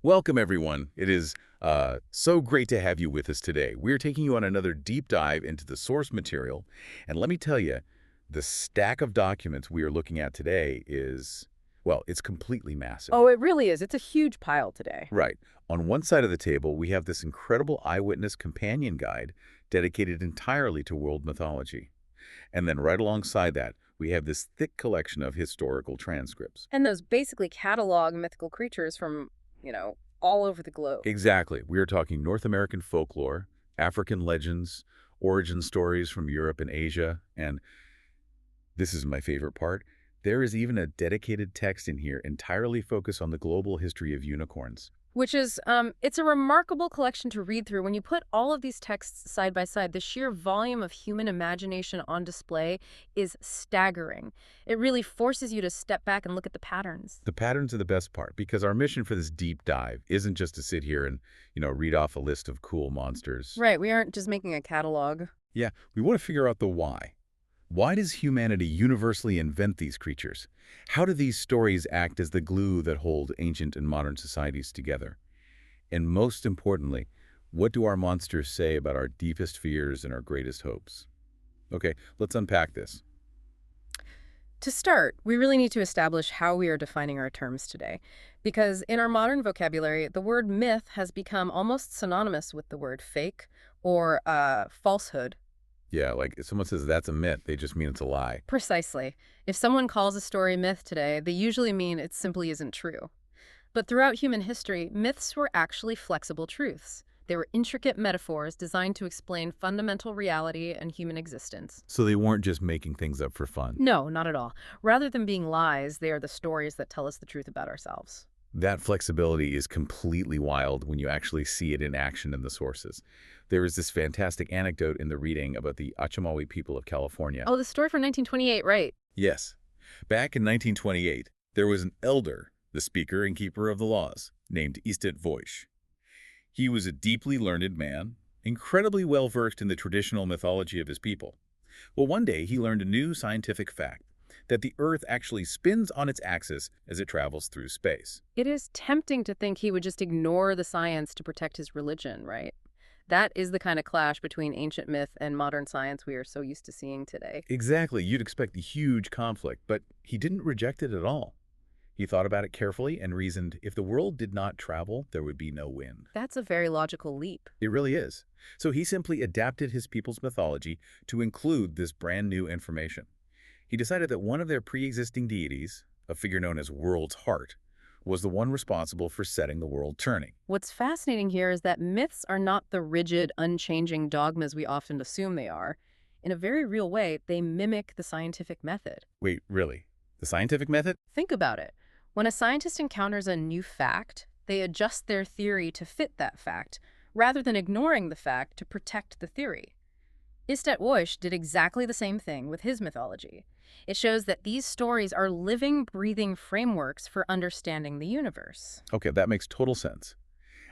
Welcome, everyone. It is so great to have you with us today. We're taking you on another deep dive into the source material. And let me tell you, the stack of documents we are looking at today is, well, it's completely massive. Oh, it really is. It's a huge pile today. Right. On one side of the table, we have this incredible eyewitness companion guide dedicated entirely to world mythology. And then right alongside that, we have this thick collection of historical transcripts. And those basically catalog mythical creatures from, all over the globe. Exactly. We are talking North American folklore, African legends, origin stories from Europe and Asia, and this is my favorite part. There is even a dedicated text in here entirely focused on the global history of unicorns. Which is, it's a remarkable collection to read through. When you put all of these texts side by side, the sheer volume of human imagination on display is staggering. It really forces you to step back and look at the patterns. The patterns are the best part because our mission for this deep dive isn't just to sit here and, read off a list of cool monsters. Right, we aren't just making a catalog. Yeah, we want to figure out the why. Why does humanity universally invent these creatures? How do these stories act as the glue that hold ancient and modern societies together? And most importantly, what do our monsters say about our deepest fears and our greatest hopes? Okay, let's unpack this. To start, we really need to establish how we are defining our terms today. Because in our modern vocabulary, the word myth has become almost synonymous with the word fake or falsehood. Yeah, like if someone says that's a myth, they just mean it's a lie. Precisely. If someone calls a story myth today, they usually mean it simply isn't true. But throughout human history, myths were actually flexible truths. They were intricate metaphors designed to explain fundamental reality and human existence. So they weren't just making things up for fun. No, not at all. Rather than being lies, they are the stories that tell us the truth about ourselves. That flexibility is completely wild when you actually see it in action in the sources. There is this fantastic anecdote in the reading about the Achamawi people of California. Oh, the story from 1928, right. Yes. Back in 1928, there was an elder, the speaker and keeper of the laws, named Istet Voish. He was a deeply learned man, incredibly well-versed in the traditional mythology of his people. Well, one day he learned a new scientific fact, that the Earth actually spins on its axis as it travels through space. It is tempting to think he would just ignore the science to protect his religion, right? That is the kind of clash between ancient myth and modern science we are so used to seeing today. Exactly. You'd expect a huge conflict, but he didn't reject it at all. He thought about it carefully and reasoned if the world did not travel, there would be no wind. That's a very logical leap. It really is. So he simply adapted his people's mythology to include this brand new information. He decided that one of their pre-existing deities, a figure known as World's Heart, was the one responsible for setting the world turning. What's fascinating here is that myths are not the rigid, unchanging dogmas we often assume they are. In a very real way, they mimic the scientific method. Wait, really? The scientific method? Think about it. When a scientist encounters a new fact, they adjust their theory to fit that fact, rather than ignoring the fact to protect the theory. Istet Voish did exactly the same thing with his mythology. It shows that these stories are living, breathing frameworks for understanding the universe. Okay, that makes total sense.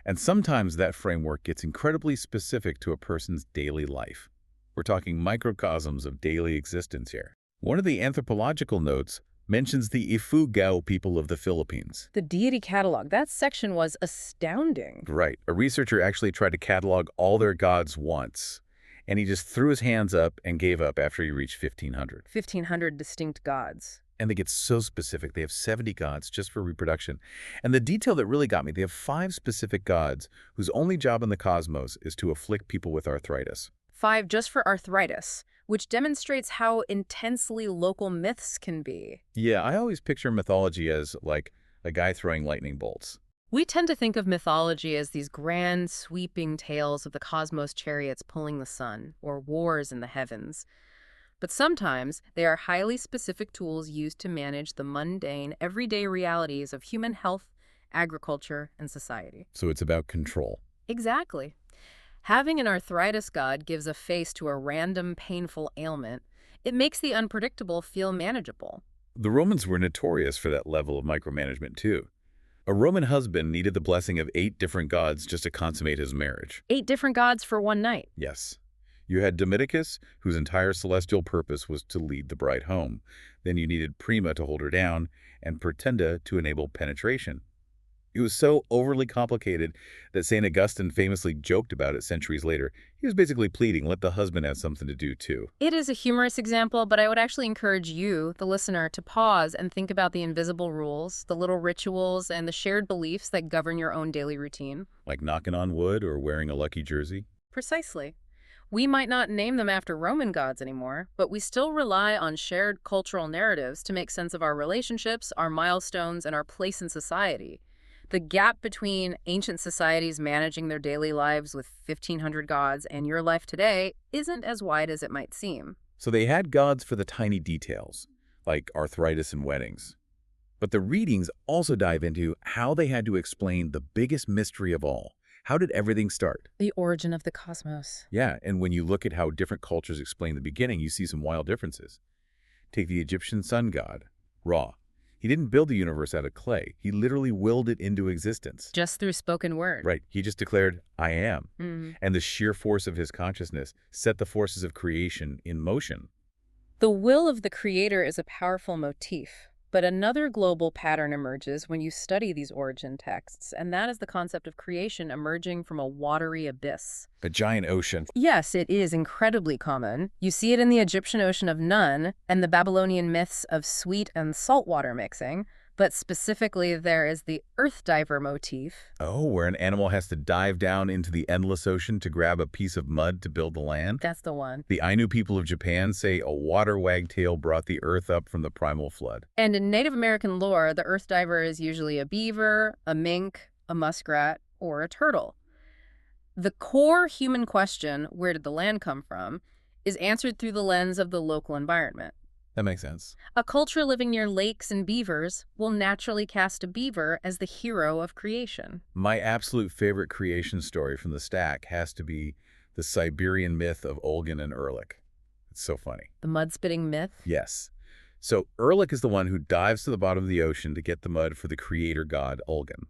And sometimes that framework gets incredibly specific to a person's daily life. We're talking microcosms of daily existence here. One of the anthropological notes mentions the Ifugao people of the Philippines. The deity catalog, that section was astounding. Right. A researcher actually tried to catalog all their gods once, and he just threw his hands up and gave up after he reached 1,500. 1,500 distinct gods. And they get so specific. They have 70 gods just for reproduction. And the detail that really got me, they have 5 specific gods whose only job in the cosmos is to afflict people with arthritis. 5 just for arthritis, which demonstrates how intensely local myths can be. Yeah, I always picture mythology as like a guy throwing lightning bolts. We tend to think of mythology as these grand, sweeping tales of the cosmos chariots pulling the sun, or wars in the heavens. But sometimes they are highly specific tools used to manage the mundane, everyday realities of human health, agriculture, and society. So it's about control. Exactly. Having an arthritis god gives a face to a random, painful ailment. It makes the unpredictable feel manageable. The Romans were notorious for that level of micromanagement, too. A Roman husband needed the blessing of 8 different gods just to consummate his marriage. 8 different gods for one night. Yes. You had Domiticus, whose entire celestial purpose was to lead the bride home. Then you needed Prima to hold her down, and Pertenda to enable penetration. It was so overly complicated that St. Augustine famously joked about it centuries later. He was basically pleading, let the husband have something to do too. It is a humorous example, but I would actually encourage you, the listener, to pause and think about the invisible rules, the little rituals, and the shared beliefs that govern your own daily routine. Like knocking on wood or wearing a lucky jersey. Precisely. We might not name them after Roman gods anymore, but we still rely on shared cultural narratives to make sense of our relationships, our milestones, and our place in society. The gap between ancient societies managing their daily lives with 1,500 gods and your life today isn't as wide as it might seem. So they had gods for the tiny details, like arthritis and weddings. But the readings also dive into how they had to explain the biggest mystery of all. How did everything start? The origin of the cosmos. Yeah, and when you look at how different cultures explain the beginning, you see some wild differences. Take the Egyptian sun god, Ra. He didn't build the universe out of clay. He literally willed it into existence. Just through spoken word. Right. He just declared, I am. Mhm. And the sheer force of his consciousness set the forces of creation in motion. The will of the creator is a powerful motif, but another global pattern emerges when you study these origin texts, and that is the concept of creation emerging from a watery abyss. A giant ocean. Yes, it is incredibly common. You see it in the Egyptian ocean of Nun and the Babylonian myths of sweet and saltwater mixing, but specifically there is the earth diver motif. Oh, where an animal has to dive down into the endless ocean to grab a piece of mud to build the land. That's the one. The Ainu people of Japan say a water wagtail brought the earth up from the primal flood. And in Native American lore, the earth diver is usually a beaver, a mink, a muskrat, or a turtle. The core human question, where did the land come from, is answered through the lens of the local environment. That makes sense. A culture living near lakes and beavers will naturally cast a beaver as the hero of creation. My absolute favorite creation story from the stack has to be the Siberian myth of Olgin and Erlik. It's so funny. The mud-spitting myth? Yes. So Erlik is the one who dives to the bottom of the ocean to get the mud for the creator god Olgin.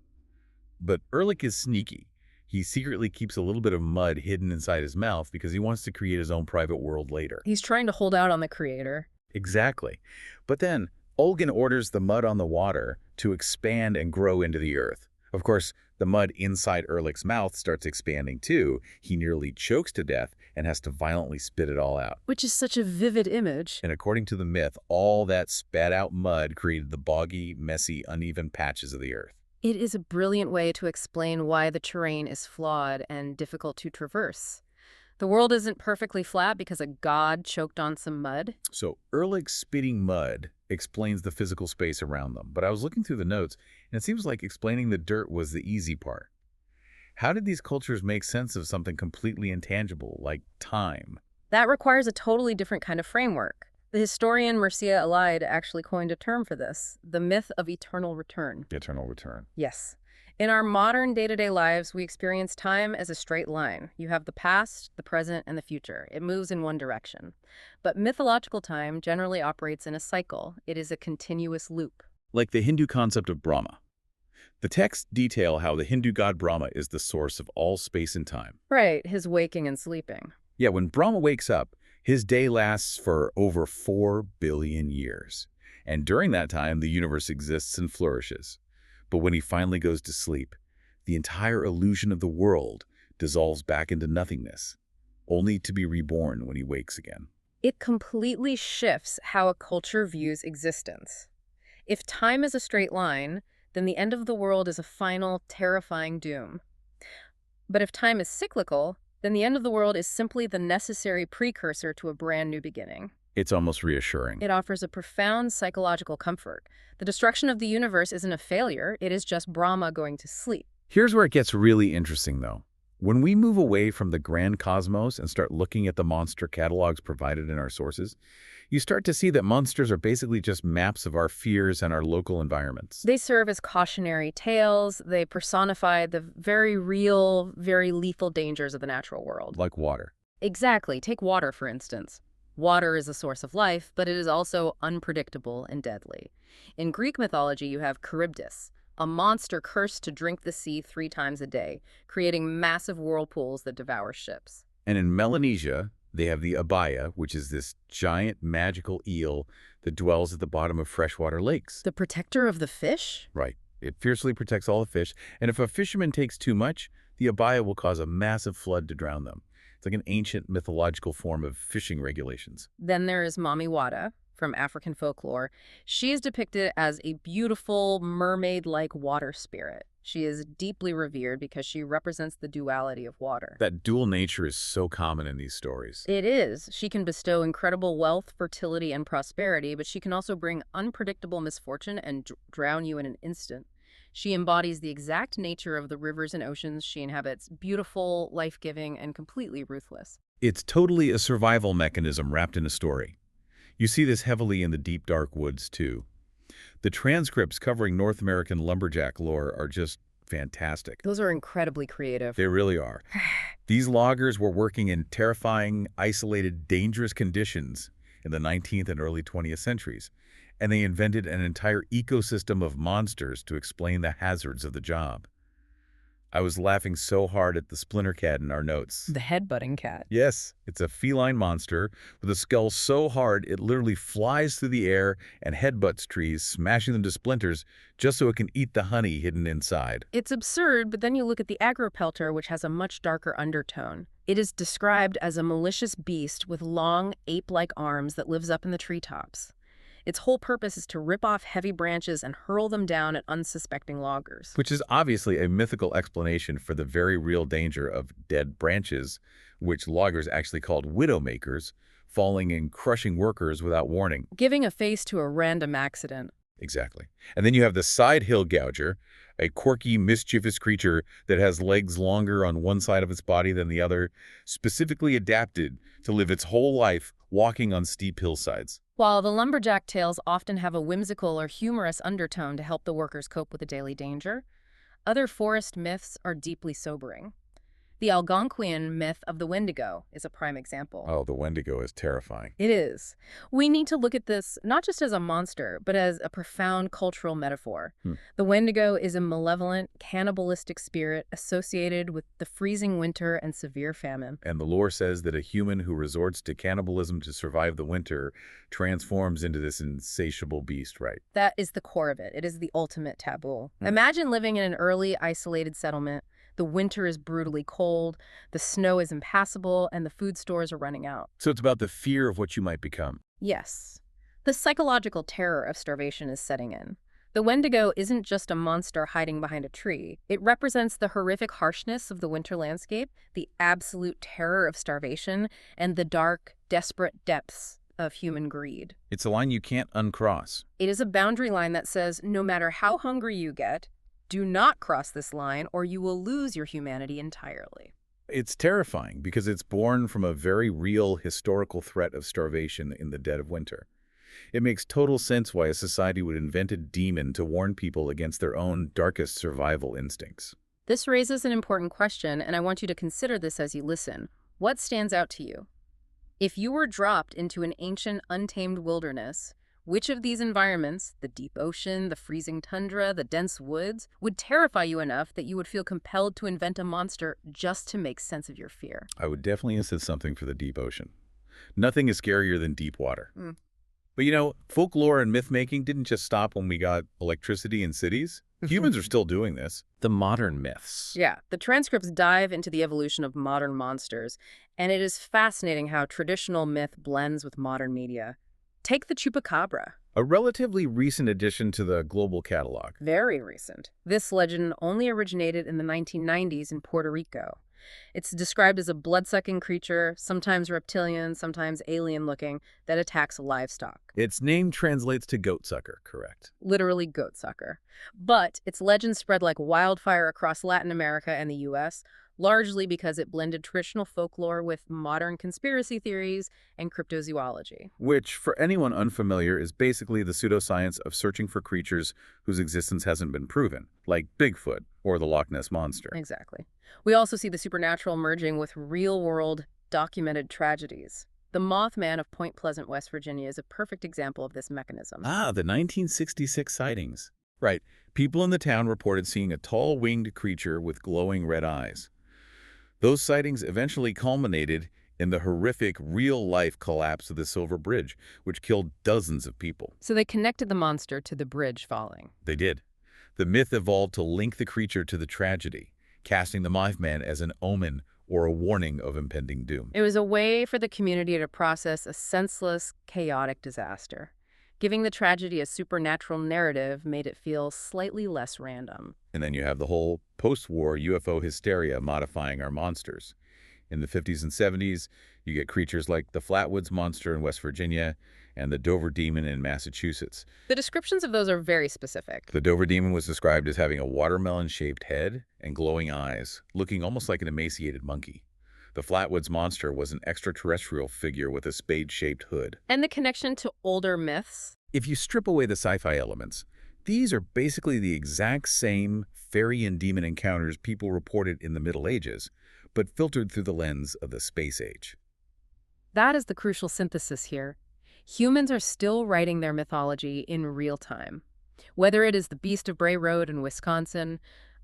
But Erlik is sneaky. He secretly keeps a little bit of mud hidden inside his mouth because he wants to create his own private world later. He's trying to hold out on the creator. Exactly. But then Olgin orders the mud on the water to expand and grow into the earth. Of course, the mud inside Erlik's mouth starts expanding too. He nearly chokes to death and has to violently spit it all out. Which is such a vivid image. And according to the myth, all that spat out mud created the boggy, messy, uneven patches of the earth. It is a brilliant way to explain why the terrain is flawed and difficult to traverse. The world isn't perfectly flat because a god choked on some mud. So Erlik spitting mud explains the physical space around them. But I was looking through the notes, and it seems like explaining the dirt was the easy part. How did these cultures make sense of something completely intangible, like time? That requires a totally different kind of framework. The historian Mircea Eliade actually coined a term for this, the myth of eternal return. Eternal return. Yes. In our modern day-to-day lives, we experience time as a straight line. You have the past, the present, and the future. It moves in one direction. But mythological time generally operates in a cycle. It is a continuous loop. Like the Hindu concept of Brahma. The texts detail how the Hindu god Brahma is the source of all space and time. Right, his waking and sleeping. Yeah, when Brahma wakes up, his day lasts for over 4 billion years. And during that time, the universe exists and flourishes. But when he finally goes to sleep, the entire illusion of the world dissolves back into nothingness, only to be reborn when he wakes again. It completely shifts how a culture views existence. If time is a straight line, then the end of the world is a final, terrifying doom. But if time is cyclical, then the end of the world is simply the necessary precursor to a brand new beginning. It's almost reassuring. It offers a profound psychological comfort. The destruction of the universe isn't a failure, it is just Brahma going to sleep. Here's where it gets really interesting, though. When we move away from the grand cosmos and start looking at the monster catalogs provided in our sources, you start to see that monsters are basically just maps of our fears and our local environments. They serve as cautionary tales. They personify the very real, very lethal dangers of the natural world. Like water. Exactly. Take water, for instance. Water is a source of life, but it is also unpredictable and deadly. In Greek mythology, you have Charybdis, a monster cursed to drink the sea 3 times a day, creating massive whirlpools that devour ships. And in Melanesia, they have the abaya, which is this giant magical eel that dwells at the bottom of freshwater lakes. The protector of the fish? Right. It fiercely protects all the fish, and if a fisherman takes too much, the abaya will cause a massive flood to drown them. It's like an ancient mythological form of fishing regulations. Then there is Mami Wata from African folklore. She is depicted as a beautiful mermaid-like water spirit. She is deeply revered because she represents the duality of water. That dual nature is so common in these stories. It is. She can bestow incredible wealth, fertility, and prosperity, but she can also bring unpredictable misfortune and drown you in an instant. She embodies the exact nature of the rivers and oceans she inhabits, beautiful, life-giving, and completely ruthless. It's totally a survival mechanism wrapped in a story. You see this heavily in the deep, dark woods, too. The transcripts covering North American lumberjack lore are just fantastic. Those are incredibly creative. They really are. These loggers were working in terrifying, isolated, dangerous conditions in the 19th and early 20th centuries, and they invented an entire ecosystem of monsters to explain the hazards of the job. I was laughing so hard at the splinter cat in our notes. The headbutting cat. Yes, it's a feline monster with a skull so hard it literally flies through the air and headbutts trees, smashing them to splinters just so it can eat the honey hidden inside. It's absurd, but then you look at the agropelter, which has a much darker undertone. It is described as a malicious beast with long, ape-like arms that lives up in the treetops. Its whole purpose is to rip off heavy branches and hurl them down at unsuspecting loggers. Which is obviously a mythical explanation for the very real danger of dead branches, which loggers actually called widowmakers, falling and crushing workers without warning. Giving a face to a random accident. Exactly. And then you have the side hill gouger, a quirky, mischievous creature that has legs longer on one side of its body than the other, specifically adapted to live its whole life walking on steep hillsides. While the lumberjack tales often have a whimsical or humorous undertone to help the workers cope with the daily danger, other forest myths are deeply sobering. The Algonquian myth of the Wendigo is a prime example. Oh, the Wendigo is terrifying. It is. We need to look at this not just as a monster, but as a profound cultural metaphor. The Wendigo is a malevolent, cannibalistic spirit associated with the freezing winter and severe famine. And the lore says that a human who resorts to cannibalism to survive the winter transforms into this insatiable beast, right? That is the core of it. It is the ultimate taboo. Imagine living in an early, isolated settlement. The winter is brutally cold, the snow is impassable, and the food stores are running out. So it's about the fear of what you might become. Yes. The psychological terror of starvation is setting in. The Wendigo isn't just a monster hiding behind a tree. It represents the horrific harshness of the winter landscape, the absolute terror of starvation, and the dark, desperate depths of human greed. It's a line you can't uncross. It is a boundary line that says no matter how hungry you get, do not cross this line or you will lose your humanity entirely. It's terrifying because it's born from a very real historical threat of starvation in the dead of winter. It makes total sense why a society would invent a demon to warn people against their own darkest survival instincts. This raises an important question, and I want you to consider this as you listen. What stands out to you? If you were dropped into an ancient, untamed wilderness, which of these environments, the deep ocean, the freezing tundra, the dense woods, would terrify you enough that you would feel compelled to invent a monster just to make sense of your fear? I would definitely insist something for the deep ocean. Nothing is scarier than deep water. But you know, folklore and myth-making didn't just stop when we got electricity in cities. Humans are still doing this. The modern myths. Yeah, the transcripts dive into the evolution of modern monsters, and it is fascinating how traditional myth blends with modern media. Take the chupacabra. A relatively recent addition to the global catalog. Very recent. This legend only originated in the 1990s in Puerto Rico. It's described as a blood-sucking creature, sometimes reptilian, sometimes alien-looking, that attacks livestock. Its name translates to goat-sucker, correct? Literally goat-sucker. But its legend spread like wildfire across Latin America and the U.S., largely because it blended traditional folklore with modern conspiracy theories and cryptozoology. Which, for anyone unfamiliar, is basically the pseudoscience of searching for creatures whose existence hasn't been proven, like Bigfoot or the Loch Ness Monster. Exactly. We also see the supernatural merging with real-world documented tragedies. The Mothman of Point Pleasant, West Virginia is a perfect example of this mechanism. Ah, the 1966 sightings. Right. People in the town reported seeing a tall winged creature with glowing red eyes. Those sightings eventually culminated in the horrific real-life collapse of the Silver Bridge, which killed dozens of people. So they connected the monster to the bridge falling. They did. The myth evolved to link the creature to the tragedy, casting the Mothman as an omen or a warning of impending doom. It was a way for the community to process a senseless, chaotic disaster. Giving the tragedy a supernatural narrative made it feel slightly less random. And then you have the whole post-war UFO hysteria modifying our monsters. In the 50s and 70s, you get creatures like the Flatwoods Monster in West Virginia and the Dover Demon in Massachusetts. The descriptions of those are very specific. The Dover Demon was described as having a watermelon-shaped head and glowing eyes, looking almost like an emaciated monkey. The Flatwoods Monster was an extraterrestrial figure with a spade-shaped hood. And the connection to older myths? If you strip away the sci-fi elements, these are basically the exact same fairy and demon encounters people reported in the Middle Ages, but filtered through the lens of the space age. That is the crucial synthesis here. Humans are still writing their mythology in real time. Whether it is the Beast of Bray Road in Wisconsin,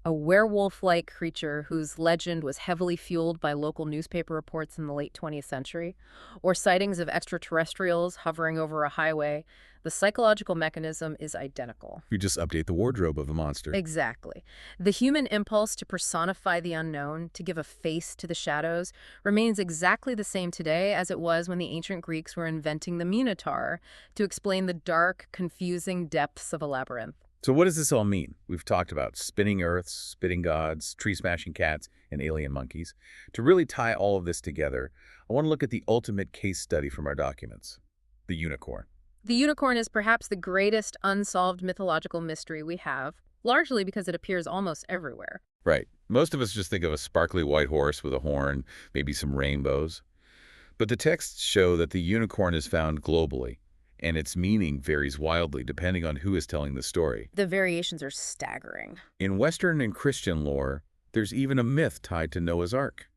a werewolf-like creature whose legend was heavily fueled by local newspaper reports in the late 20th century, or sightings of extraterrestrials hovering over a highway, the psychological mechanism is identical. You just update the wardrobe of the monster. Exactly. The human impulse to personify the unknown, to give a face to the shadows, remains exactly the same today as it was when the ancient Greeks were inventing the Minotaur to explain the dark, confusing depths of a labyrinth. So what does this all mean? We've talked about spinning earths, spitting gods, tree-smashing cats, and alien monkeys. To really tie all of this together, I want to look at the ultimate case study from our documents, the unicorn. The unicorn is perhaps the greatest unsolved mythological mystery we have, largely because it appears almost everywhere. Right. Most of us just think of a sparkly white horse with a horn, maybe some rainbows. But the texts show that the unicorn is found globally, and its meaning varies wildly depending on who is telling the story. The variations are staggering. In Western and Christian lore, there's even a myth tied to Noah's Ark.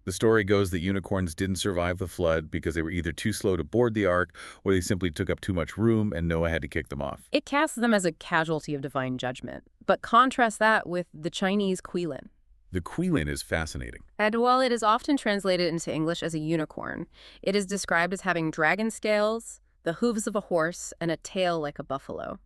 The story goes that unicorns didn't survive the flood because they were either too slow to board the ark or they simply took up too much room and Noah had to kick them off. It casts them as a casualty of divine judgment, but contrast that with the Chinese quilin. The quilin is fascinating. And while it is often translated into English as a unicorn, it is described as having dragon scales, the hooves of a horse, and a tail like a buffalo.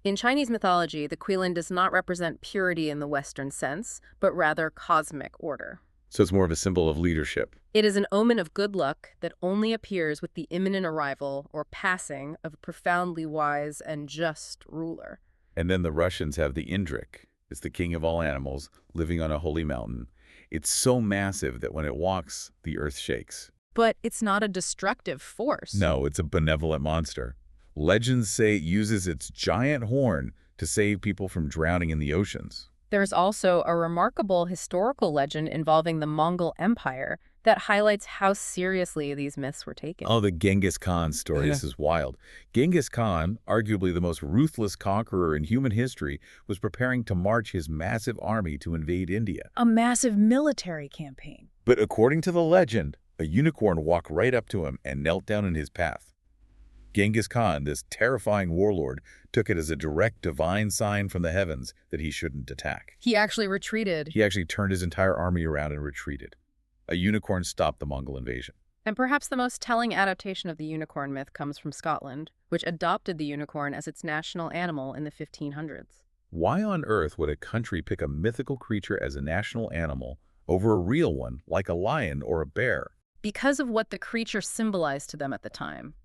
In Chinese mythology, the quilin does not represent purity in the Western sense, but rather cosmic order. So it's more of a symbol of leadership. It is an omen of good luck that only appears with the imminent arrival or passing of a profoundly wise and just ruler. And then the Russians have the Indrik. It's the king of all animals, living on a holy mountain. It's so massive that when it walks, the earth shakes. But it's not a destructive force. No, it's a benevolent monster. Legends say it uses its giant horn to save people from drowning in the oceans. There's also a remarkable historical legend involving the Mongol Empire that highlights how seriously these myths were taken. Oh, the Genghis Khan story. This is wild. Genghis Khan, arguably the most ruthless conqueror in human history, was preparing to march his massive army to invade India. A massive military campaign. But according to the legend, a unicorn walked right up to him and knelt down in his path. Genghis Khan, this terrifying warlord, took it as a direct divine sign from the heavens that he shouldn't attack. He actually retreated. He actually turned his entire army around and retreated. A unicorn stopped the Mongol invasion. And perhaps the most telling adaptation of the unicorn myth comes from Scotland, which adopted the unicorn as its national animal in the 1500s. Why on earth would a country pick a mythical creature as a national animal over a real one, like a lion or a bear? Because of what the creature symbolized to them at the time.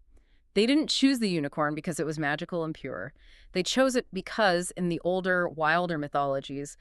They didn't choose the unicorn because it was magical and pure. They chose it because, in the older, wilder mythologies,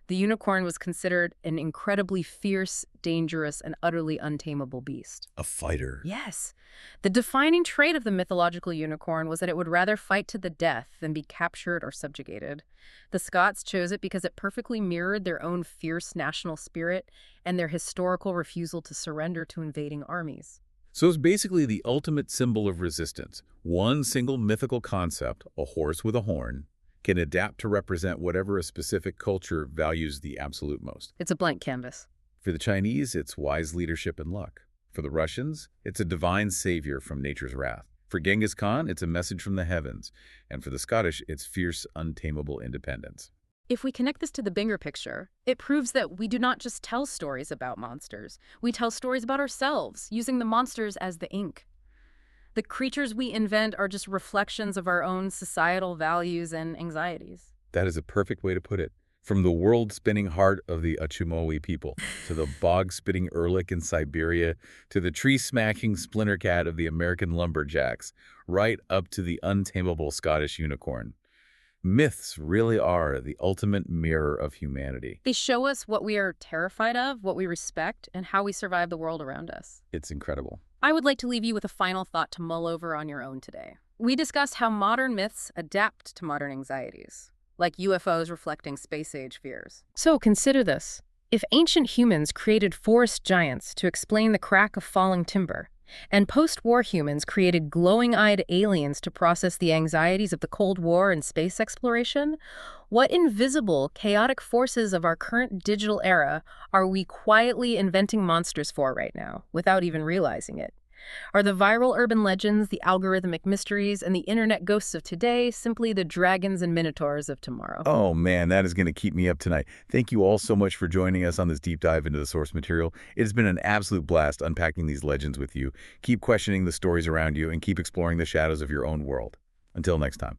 the unicorn was considered an incredibly fierce, dangerous, and utterly untamable beast. A fighter. Yes. The defining trait of the mythological unicorn was that it would rather fight to the death than be captured or subjugated. The Scots chose it because it perfectly mirrored their own fierce national spirit and their historical refusal to surrender to invading armies. So it's basically the ultimate symbol of resistance. One single mythical concept, a horse with a horn, can adapt to represent whatever a specific culture values the absolute most. It's a blank canvas. For the Chinese, it's wise leadership and luck. For the Russians, it's a divine savior from nature's wrath. For Genghis Khan, it's a message from the heavens. And for the Scottish, it's fierce, untamable independence. If we connect this to the bigger picture, it proves that we do not just tell stories about monsters. We tell stories about ourselves, using the monsters as the ink. The creatures we invent are just reflections of our own societal values and anxieties. That is a perfect way to put it. From the world-spinning heart of the Achumowi people, to the bog-spitting Ehrlich in Siberia, to the tree-smacking splinter cat of the American lumberjacks, right up to the untamable Scottish unicorn. Myths really are the ultimate mirror of humanity. They show us what we are terrified of, what we respect, and how we survive the world around us. It's incredible. I would like to leave you with a final thought to mull over on your own today. We discussed how modern myths adapt to modern anxieties, like UFOs reflecting space-age fears. So consider this. If ancient humans created forest giants to explain the crack of falling timber, and post-war humans created glowing-eyed aliens to process the anxieties of the Cold War and space exploration, what invisible, chaotic forces of our current digital era are we quietly inventing monsters for right now, without even realizing it? Are the viral urban legends, the algorithmic mysteries, and the internet ghosts of today simply the dragons and minotaurs of tomorrow? Oh man, that is going to keep me up tonight. Thank you all so much for joining us on this deep dive into the source material. It has been an absolute blast unpacking these legends with you. Keep questioning the stories around you and keep exploring the shadows of your own world. Until next time.